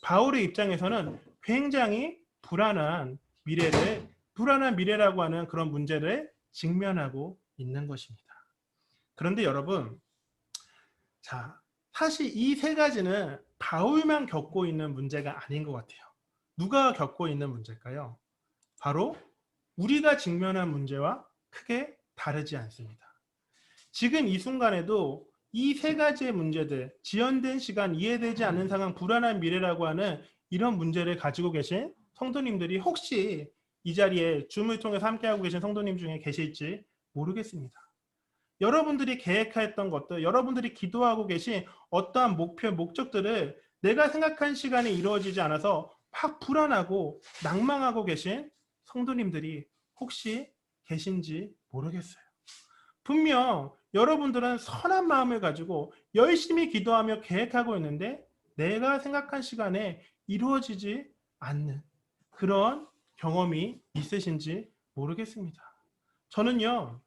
바울의 입장에서는 굉장히 불안한 미래라고 하는 그런 문제를 직면하고 있는 것입니다. 그런데 여러분, 자, 사실 이 세 가지는 바울만 겪고 있는 문제가 아닌 것 같아요. 누가 겪고 있는 문제일까요? 바로 우리가 직면한 문제와 크게 다르지 않습니다. 지금 이 순간에도 이 세 가지의 문제들, 지연된 시간, 이해되지 않는 상황, 불안한 미래라고 하는 이런 문제를 가지고 계신 성도님들이 혹시 이 자리에 줌을 통해서 함께하고 계신 성도님 중에 계실지 모르겠습니다. 여러분들이 계획했던 것들, 여러분들이 기도하고 계신 어떠한 목표, 목적들을 내가 생각한 시간에 이루어지지 않아서 막 불안하고 낭망하고 계신 성도님들이 혹시 계신지 모르겠어요. 분명 여러분들은 선한 마음을 가지고 열심히 기도하며 계획하고 있는데 내가 생각한 시간에 이루어지지 않는 그런 경험이 있으신지 모르겠습니다. 저는요,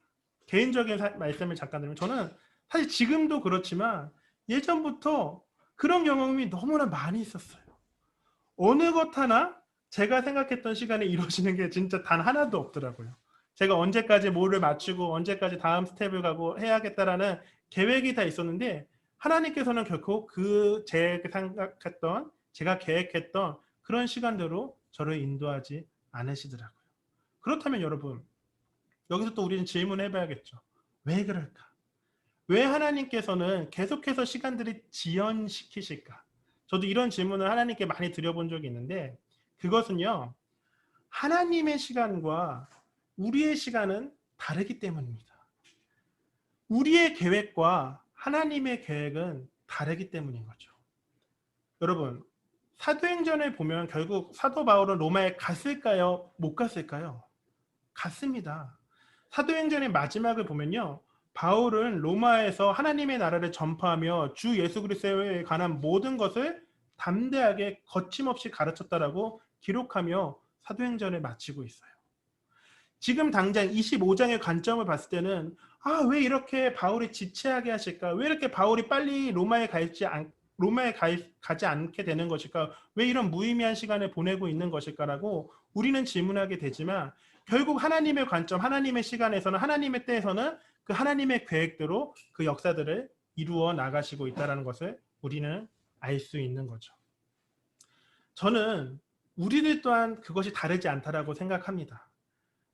개인적인 말씀을 잠깐 드리면 저는 사실 지금도 그렇지만 예전부터 그런 경험이 너무나 많이 있었어요. 어느 것 하나 제가 생각했던 시간에 이루어지는 게 진짜 단 하나도 없더라고요. 제가 언제까지 뭐를 맞추고 언제까지 다음 스텝을 가고 해야겠다라는 계획이 다 있었는데 하나님께서는 결코 제가 계획했던 그런 시간대로 저를 인도하지 않으시더라고요. 그렇다면 여러분, 여기서 또 우리는 질문을 해봐야겠죠. 왜 그럴까? 왜 하나님께서는 계속해서 시간들을 지연시키실까? 저도 이런 질문을 하나님께 많이 드려본 적이 있는데 그것은요, 하나님의 시간과 우리의 시간은 다르기 때문입니다. 우리의 계획과 하나님의 계획은 다르기 때문인 거죠. 여러분, 사도행전을 보면 결국 사도 바울은 로마에 갔을까요? 못 갔을까요? 갔습니다. 사도행전의 마지막을 보면요, 바울은 로마에서 하나님의 나라를 전파하며 주 예수 그리스도에 관한 모든 것을 담대하게 거침없이 가르쳤다라고 기록하며 사도행전을 마치고 있어요. 지금 당장 25장의 관점을 봤을 때는 왜 이렇게 바울이 지체하게 하실까? 왜 이렇게 바울이 빨리 가지 않게 되는 것일까? 왜 이런 무의미한 시간을 보내고 있는 것일까라고 우리는 질문하게 되지만 결국 하나님의 관점, 하나님의 시간에서는 하나님의 때에서는 그 하나님의 계획대로 그 역사들을 이루어 나가시고 있다는 것을 우리는 알 수 있는 거죠. 저는 우리들 또한 그것이 다르지 않다라고 생각합니다.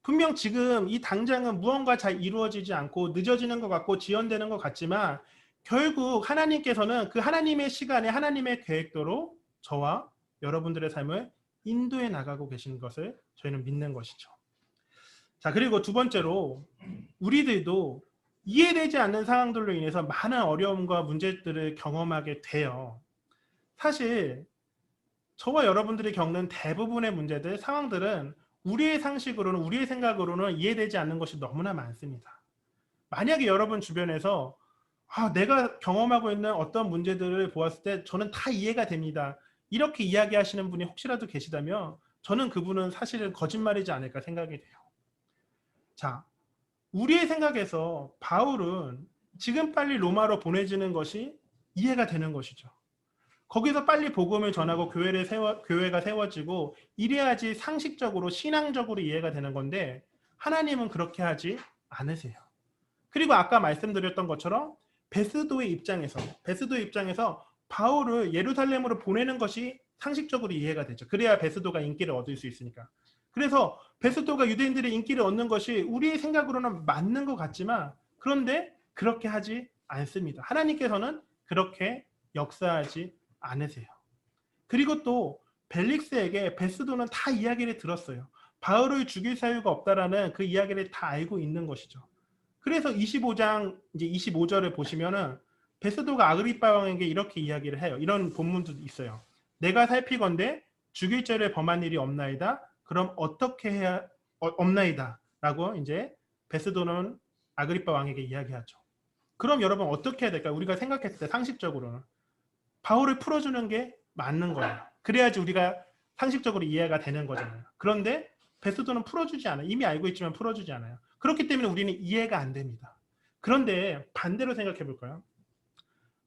분명 지금 이 당장은 무언가 잘 이루어지지 않고 늦어지는 것 같고 지연되는 것 같지만 결국 하나님께서는 그 하나님의 시간에 하나님의 계획대로 저와 여러분들의 삶을 인도해 나가고 계신 것을 저희는 믿는 것이죠. 자, 그리고 두 번째로 우리들도 이해되지 않는 상황들로 인해서 많은 어려움과 문제들을 경험하게 돼요. 사실 저와 여러분들이 겪는 대부분의 문제들, 상황들은 우리의 상식으로는, 우리의 생각으로는 이해되지 않는 것이 너무나 많습니다. 만약에 여러분 주변에서 내가 경험하고 있는 어떤 문제들을 보았을 때 저는 다 이해가 됩니다, 이렇게 이야기하시는 분이 혹시라도 계시다면 저는 그분은 사실은 거짓말이지 않을까 생각이 돼요. 자, 우리의 생각에서 바울은 지금 빨리 로마로 보내지는 것이 이해가 되는 것이죠. 거기서 빨리 복음을 전하고 교회가 세워지고 이래야지 상식적으로 신앙적으로 이해가 되는 건데 하나님은 그렇게 하지 않으세요. 그리고 아까 말씀드렸던 것처럼 베스도의 입장에서 바울을 예루살렘으로 보내는 것이 상식적으로 이해가 되죠. 그래야 베스도가 인기를 얻을 수 있으니까. 그래서 베스도가 유대인들의 인기를 얻는 것이 우리의 생각으로는 맞는 것 같지만 그런데 그렇게 하지 않습니다. 하나님께서는 그렇게 역사하지 않으세요. 그리고 또 벨릭스에게 베스도는 다 이야기를 들었어요. 바울을 죽일 사유가 없다라는 그 이야기를 다 알고 있는 것이죠. 그래서 25장 이제 25절을 보시면은 베스도가 아그리빠 왕에게 이렇게 이야기를 해요. 이런 본문도 있어요. 내가 살피건대 죽일 죄를 범한 일이 없나이다. 그럼 어떻게 해야 없나이다라고 이제 베스도는 아그리빠 왕에게 이야기하죠. 그럼 여러분 어떻게 해야 될까요? 우리가 생각했을 때 상식적으로는 바울을 풀어주는 게 맞는 거예요. 그래야지 우리가 상식적으로 이해가 되는 거잖아요. 그런데 베스도는 풀어주지 않아요. 이미 알고 있지만 풀어주지 않아요. 그렇기 때문에 우리는 이해가 안 됩니다. 그런데 반대로 생각해 볼까요?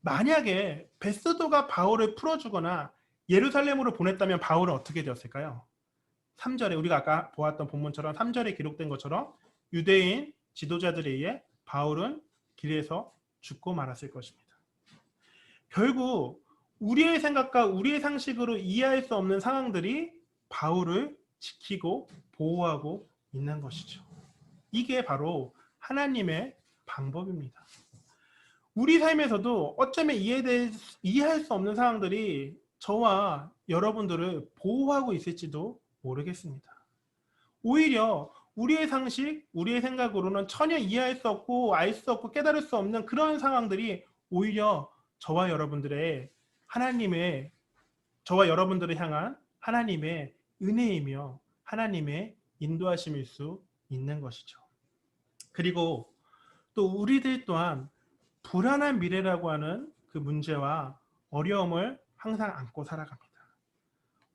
만약에 베스도가 바울을 풀어주거나 예루살렘으로 보냈다면 바울은 어떻게 되었을까요? 3절에 우리가 아까 보았던 본문처럼 3절에 기록된 것처럼 유대인 지도자들에 의해 바울은 길에서 죽고 말았을 것입니다. 결국 우리의 생각과 우리의 상식으로 이해할 수 없는 상황들이 바울을 지키고 보호하고 있는 것이죠. 이게 바로 하나님의 방법입니다. 우리 삶에서도 어쩌면 이해할 수 없는 상황들이 저와 여러분들을 보호하고 있을지도 모르겠습니다. 오히려 우리의 상식, 우리의 생각으로는 전혀 이해할 수 없고 알 수 없고 깨달을 수 없는 그런 상황들이 오히려 저와 여러분들을 향한 하나님의 은혜이며 하나님의 인도하심일 수 있는 것이죠. 그리고 또 우리들 또한 불안한 미래라고 하는 그 문제와 어려움을 항상 안고 살아갑니다.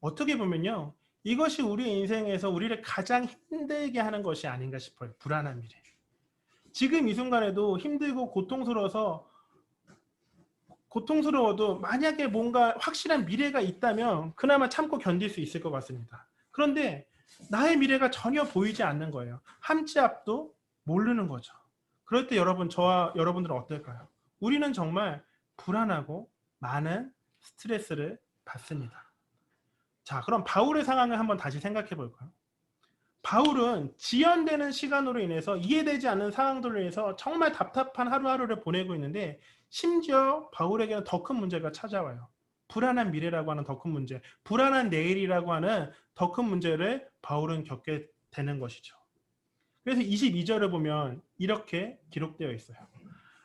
어떻게 보면요, 이것이 우리 인생에서 우리를 가장 힘들게 하는 것이 아닌가 싶어요. 불안한 미래. 지금 이 순간에도 힘들고 고통스러워도 만약에 뭔가 확실한 미래가 있다면 그나마 참고 견딜 수 있을 것 같습니다. 그런데 나의 미래가 전혀 보이지 않는 거예요. 한 치 앞도 모르는 거죠. 그럴 때 저와 여러분들은 어떨까요? 우리는 정말 불안하고 많은 스트레스를 받습니다. 자, 그럼 바울의 상황을 한번 다시 생각해 볼까요? 바울은 지연되는 시간으로 인해서 이해되지 않는 상황들로 인해서 정말 답답한 하루하루를 보내고 있는데 심지어 바울에게는 더 큰 문제가 찾아와요. 불안한 미래라고 하는 더 큰 문제, 불안한 내일이라고 하는 더 큰 문제를 바울은 겪게 되는 것이죠. 그래서 22절을 보면 이렇게 기록되어 있어요.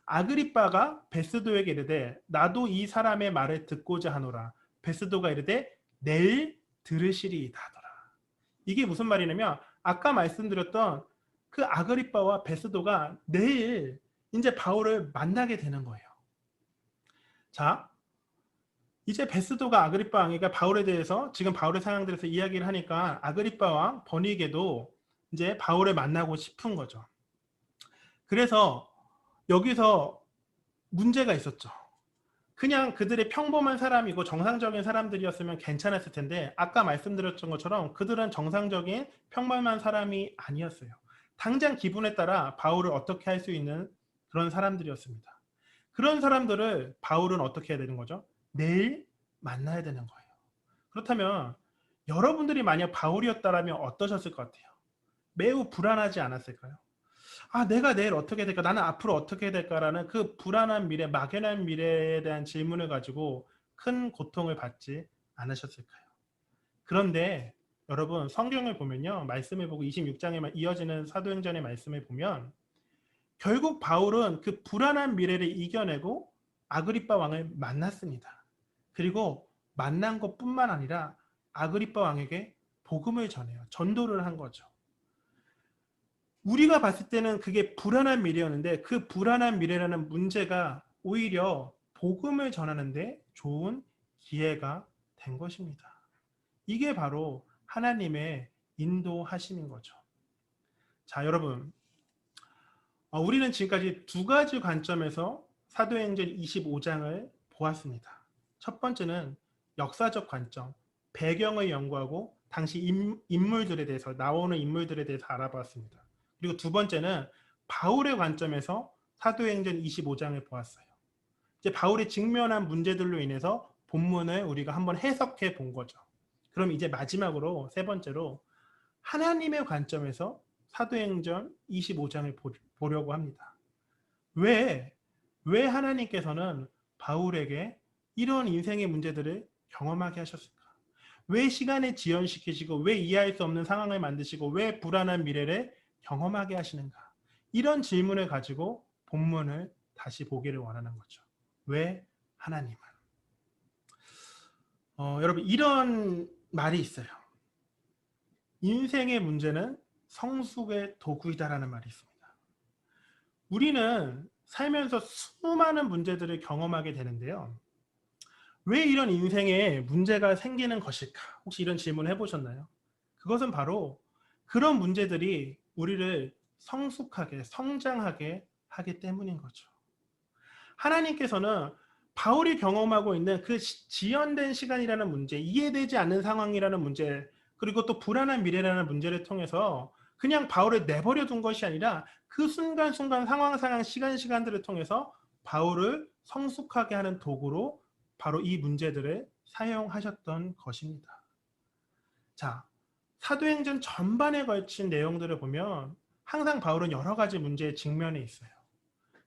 아그리빠가 베스도에게 이르되 나도 이 사람의 말을 듣고자 하노라. 베스도가 이르되 내일 들으시리이다 하더라. 이게 무슨 말이냐면 아까 말씀드렸던 그 아그리빠와 베스도가 내일 이제 바울을 만나게 되는 거예요. 자, 이제 베스도가 아그리빠 왕에게 바울에 대해서 지금 바울의 상황에 대해서 이야기를 하니까 아그리빠 왕 버니게도 이제 바울을 만나고 싶은 거죠. 그래서 여기서 문제가 있었죠. 그냥 그들의 평범한 사람이고 정상적인 사람들이었으면 괜찮았을 텐데 아까 말씀드렸던 것처럼 그들은 정상적인 평범한 사람이 아니었어요. 당장 기분에 따라 바울을 어떻게 할 수 있는 그런 사람들이었습니다. 그런 사람들을 바울은 어떻게 해야 되는 거죠? 내일 만나야 되는 거예요. 그렇다면 여러분들이 만약 바울이었다면 어떠셨을 것 같아요? 매우 불안하지 않았을까요? 아, 내가 내일 어떻게 될까? 나는 앞으로 어떻게 될까라는 그 불안한 미래, 막연한 미래에 대한 질문을 가지고 큰 고통을 받지 않으셨을까요? 그런데 여러분 성경을 보면요. 말씀을 보고 26장에 이어지는 사도행전의 말씀을 보면 결국 바울은 그 불안한 미래를 이겨내고 아그리빠 왕을 만났습니다. 그리고 만난 것뿐만 아니라 아그리빠 왕에게 복음을 전해요. 전도를 한 거죠. 우리가 봤을 때는 그게 불안한 미래였는데 그 불안한 미래라는 문제가 오히려 복음을 전하는데 좋은 기회가 된 것입니다. 이게 바로 하나님의 인도하심인 거죠. 자, 여러분, 우리는 지금까지 두 가지 관점에서 사도행전 25장을 보았습니다. 첫 번째는 역사적 관점, 배경을 연구하고 당시 인물들에 대해서 나오는 인물들에 대해서 알아봤습니다. 그리고 두 번째는 바울의 관점에서 사도행전 25장을 보았어요. 이제 바울이 직면한 문제들로 인해서 본문을 우리가 한번 해석해 본 거죠. 그럼 이제 마지막으로 세 번째로 하나님의 관점에서 사도행전 25장을 보려고 합니다. 왜 왜 하나님께서는 바울에게 이런 인생의 문제들을 경험하게 하셨을까? 왜 시간에 지연시키시고 왜 이해할 수 없는 상황을 만드시고 왜 불안한 미래를 경험하게 하시는가? 이런 질문을 가지고 본문을 다시 보기를 원하는 거죠. 왜 하나님은? 여러분 이런 말이 있어요. 인생의 문제는 성숙의 도구이다라는 말이 있습니다. 우리는 살면서 수많은 문제들을 경험하게 되는데요. 왜 이런 인생에 문제가 생기는 것일까? 혹시 이런 질문을 해보셨나요? 그것은 바로 그런 문제들이 우리를 성숙하게, 성장하게 하기 때문인 거죠. 하나님께서는 바울이 경험하고 있는 그 지연된 시간이라는 문제, 이해되지 않는 상황이라는 문제, 그리고 또 불안한 미래라는 문제를 통해서 그냥 바울을 내버려 둔 것이 아니라 그 순간순간 상황, 시간들을 통해서 바울을 성숙하게 하는 도구로 바로 이 문제들을 사용하셨던 것입니다. 자, 사도행전 전반에 걸친 내용들을 보면 항상 바울은 여러 가지 문제에 직면해 있어요.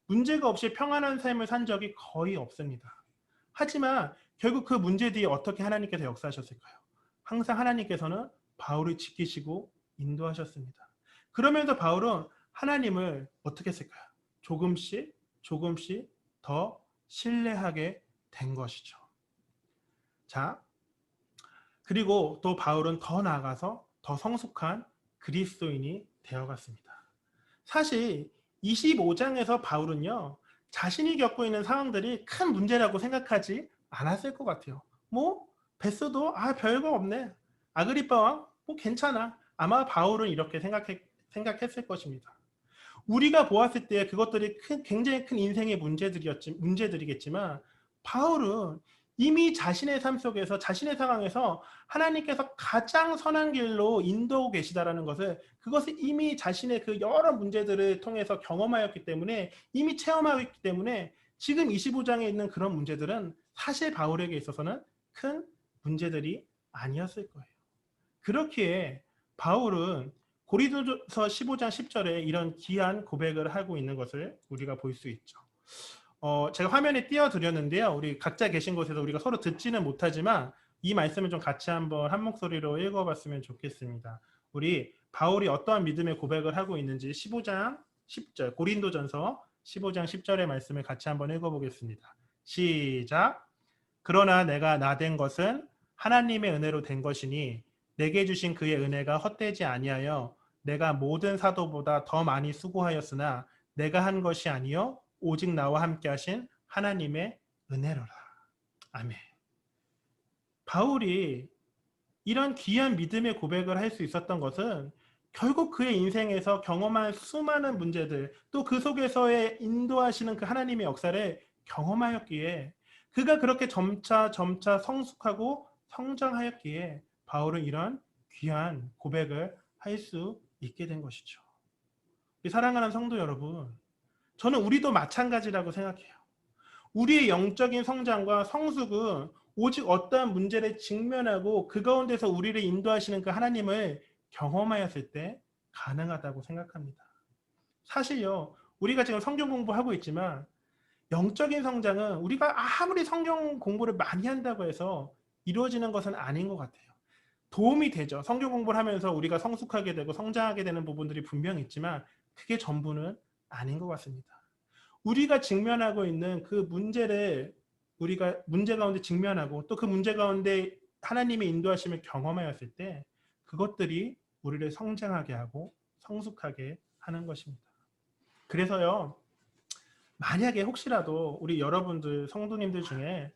문제가 없이 평안한 삶을 산 적이 거의 없습니다. 하지만 결국 그 문제 뒤에 어떻게 하나님께서 역사하셨을까요? 항상 하나님께서는 바울을 지키시고 인도하셨습니다. 그러면서 바울은 하나님을 어떻게 했을까요? 조금씩 더 신뢰하게 된 것이죠. 자, 그리고 또 바울은 더 나아가서 더 성숙한 그리스도인이 되어갔습니다. 사실 25장에서 바울은요, 자신이 겪고 있는 상황들이 큰 문제라고 생각하지 않았을 것 같아요. 뭐 베스도 별거 없네. 아그리빠 왕 괜찮아. 아마 바울은 이렇게 생각했을 것입니다. 우리가 보았을 때 그것들이 굉장히 큰 인생의 문제들이겠지만 바울은 이미 자신의 삶 속에서 자신의 상황에서 하나님께서 가장 선한 길로 인도하고 계시다라는 그것을 이미 자신의 그 여러 문제들을 통해서 경험하였기 때문에 이미 체험하고 있기 때문에 지금 25장에 있는 그런 문제들은 사실 바울에게 있어서는 큰 문제들이 아니었을 거예요. 그렇기에 바울은 고린도서 15장 10절에 이런 귀한 고백을 하고 있는 것을 우리가 볼 수 있죠. 제가 화면에 띄워드렸는데요. 우리 각자 계신 곳에서 우리가 서로 듣지는 못하지만 이 말씀을 좀 같이 한번 한 목소리로 읽어봤으면 좋겠습니다. 우리 바울이 어떠한 믿음의 고백을 하고 있는지 15장 10절, 고린도전서 15장 10절의 말씀을 같이 한번 읽어보겠습니다. 시작. 그러나 내가 나된 것은 하나님의 은혜로 된 것이니 내게 주신 그의 은혜가 헛되지 아니하여 내가 모든 사도보다 더 많이 수고하였으나 내가 한 것이 아니요 오직 나와 함께 하신 하나님의 은혜로라. 아멘. 바울이 이런 귀한 믿음의 고백을 할 수 있었던 것은 결국 그의 인생에서 경험한 수많은 문제들, 또 그 속에서의 인도하시는 그 하나님의 역사를 경험하였기에 그가 그렇게 점차 성숙하고 성장하였기에 바울은 이런 귀한 고백을 할 수 있게 된 것이죠. 사랑하는 성도 여러분, 저는 우리도 마찬가지라고 생각해요. 우리의 영적인 성장과 성숙은 오직 어떠한 문제를 직면하고 그 가운데서 우리를 인도하시는 그 하나님을 경험하였을 때 가능하다고 생각합니다. 사실요, 우리가 지금 성경 공부하고 있지만 영적인 성장은 우리가 아무리 성경 공부를 많이 한다고 해서 이루어지는 것은 아닌 것 같아요. 도움이 되죠. 성경 공부를 하면서 우리가 성숙하게 되고 성장하게 되는 부분들이 분명히 있지만 그게 전부는 아닌 것 같습니다. 우리가 직면하고 있는 그 문제를 우리가 문제 가운데 직면하고 또 그 문제 가운데 하나님의 인도하심을 경험하였을 때 그것들이 우리를 성장하게 하고 성숙하게 하는 것입니다. 그래서요, 만약에 혹시라도 우리 여러분들 성도님들 중에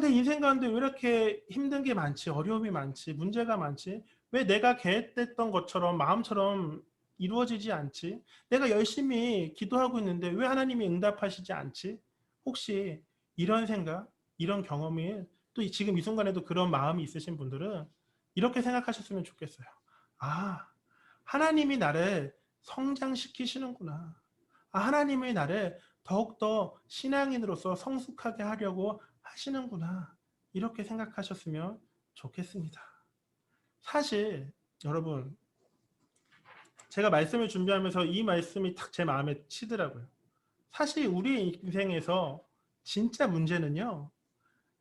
내 인생 가운데 왜 이렇게 힘든 게 많지, 어려움이 많지, 문제가 많지, 왜 내가 계획했던 것처럼 마음처럼 이루어지지 않지, 내가 열심히 기도하고 있는데 왜 하나님이 응답하시지 않지, 혹시 이런 생각, 이런 경험이 또 지금 이 순간에도 그런 마음이 있으신 분들은 이렇게 생각하셨으면 좋겠어요. 하나님이 나를 성장시키시는구나. 하나님이 나를 더욱더 신앙인으로서 성숙하게 하려고 하시는구나. 이렇게 생각하셨으면 좋겠습니다. 사실 여러분, 제가 말씀을 준비하면서 이 말씀이 딱 제 마음에 치더라고요. 사실 우리 인생에서 진짜 문제는요.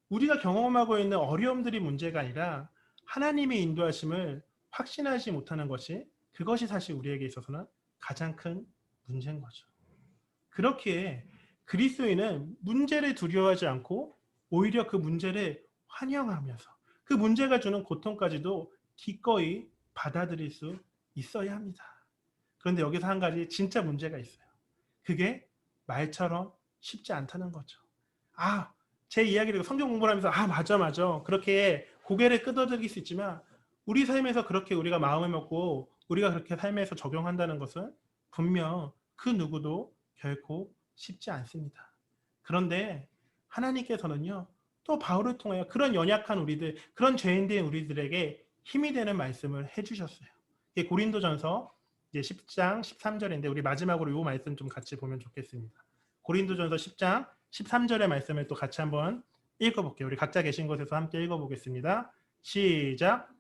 우리가 경험하고 있는 어려움들이 문제가 아니라 하나님의 인도하심을 확신하지 못하는 것이 그것이 사실 우리에게 있어서는 가장 큰 문제인 거죠. 그렇기에 그리스도인은 문제를 두려워하지 않고 오히려 그 문제를 환영하면서 그 문제가 주는 고통까지도 기꺼이 받아들일 수 있어야 합니다. 그런데 여기서 한 가지 진짜 문제가 있어요. 그게 말처럼 쉽지 않다는 거죠. 아, 제 이야기를 성경 공부를 하면서 맞아 맞아 그렇게 고개를 끄덕일 수 있지만 우리 삶에서 그렇게 우리가 마음을 먹고 우리가 그렇게 삶에서 적용한다는 것은 분명 그 누구도 결코 쉽지 않습니다. 그런데 하나님께서는요 또 바울을 통하여 그런 연약한 우리들 그런 죄인된 우리들에게 힘이 되는 말씀을 해주셨어요. 이게 고린도전서 이제 10장 13절인데 우리 마지막으로 이 말씀 좀 같이 보면 좋겠습니다. 고린도전서 10장 13절의 말씀을 또 같이 한번 읽어볼게요. 우리 각자 계신 곳에서 함께 읽어보겠습니다. 시작.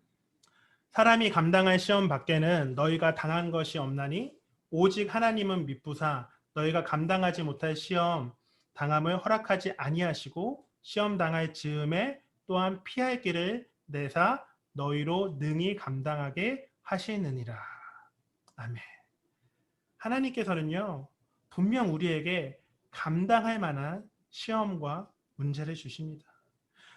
사람이 감당할 시험 밖에는 너희가 당한 것이 없나니 오직 하나님은 미쁘사 너희가 감당하지 못할 시험 당함을 허락하지 아니하시고 시험 당할 즈음에 또한 피할 길을 내사 너희로 능히 감당하게 하시느니라. 아멘. 하나님께서는요 분명 우리에게 감당할 만한 시험과 문제를 주십니다.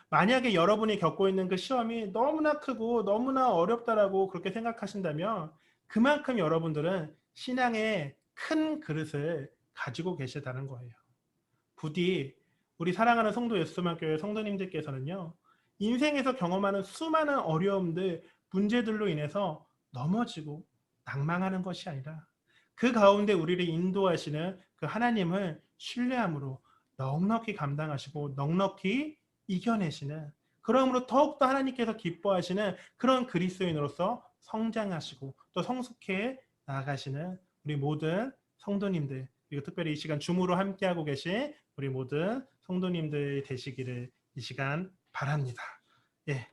만약에 여러분이 겪고 있는 그 시험이 너무나 크고 너무나 어렵다라고 그렇게 생각하신다면 그만큼 여러분들은 신앙의 큰 그릇을 가지고 계시다는 거예요. 부디 우리 사랑하는 성도 예수만교회 성도님들께서는요. 인생에서 경험하는 수많은 어려움들, 문제들로 인해서 넘어지고 낭망하는 것이 아니라 그 가운데 우리를 인도하시는 그 하나님을 신뢰함으로 넉넉히 감당하시고 넉넉히 이겨내시는 그러므로 더욱더 하나님께서 기뻐하시는 그런 그리스도인으로서 성장하시고 또 성숙해 나아가시는 우리 모든 성도님들 그리고 특별히 이 시간 줌으로 함께하고 계신 우리 모든 성도님들 되시기를 이 시간 바랍니다. 예,